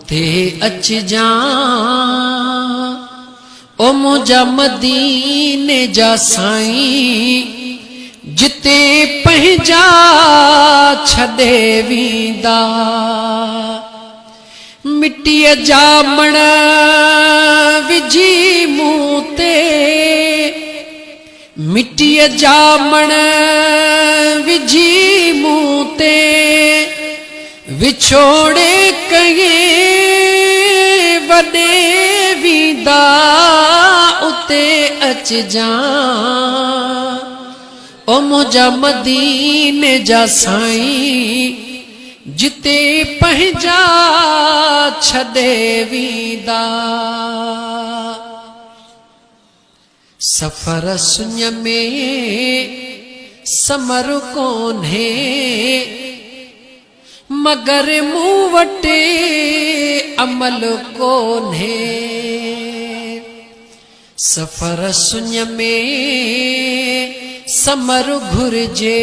उते अच जा ओ मुझा मदीने जा साईं जिते पंहिंजा छॾे वींदा मिट्टीअ जा मण विझी मूं ते मिट्टीअ जा मण विझी मूं ते विछोड़े कहीं वॾे वींदा उते अच जा ओ मुझा मदीने जा साईं जिते पंहिंजा छॾे वींदा सफ़र सुञ में समर कोन्हे मगर मूं वटि अमल कोन्हे सफ़र सुञ में समर घुर्जे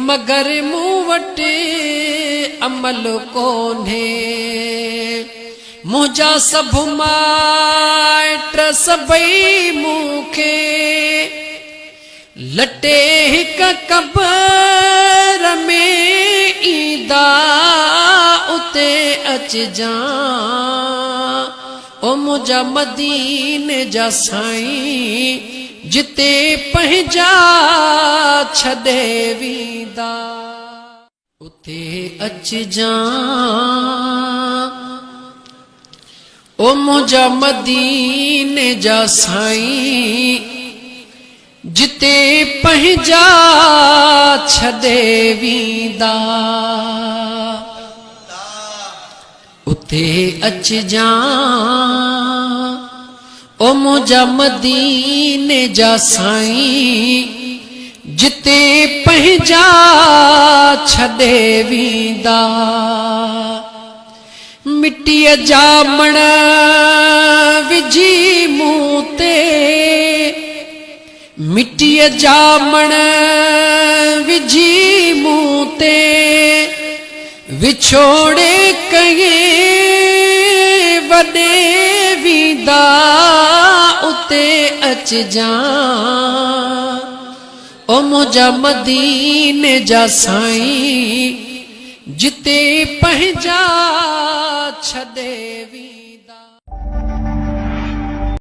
मगर मूं वटि अमल कोन्हे मुझा सभु माइट सभई मूंखे लटे हिक कबर में ईंदा उते अच जा ओ मुझा मदीने जा साईं जिते पंहिंजा छॾे वींदा उते अच जा ओ मुझा मदीने जा साईं जिते पंहिंजा छॾे वींदा उते अच जा ओ मुझा मदीने जा साईं जिते पंहिंजा छॾे वींदा मिट्टीअ जा मण विझी मूं ते मिट्टीअ जा मण विझी मूं ते विछोड़े कहीं वॾे वींदा उते अच जा ओ मुझा मदीने जा साईं जिते पंहिंजा छॾे वींदा।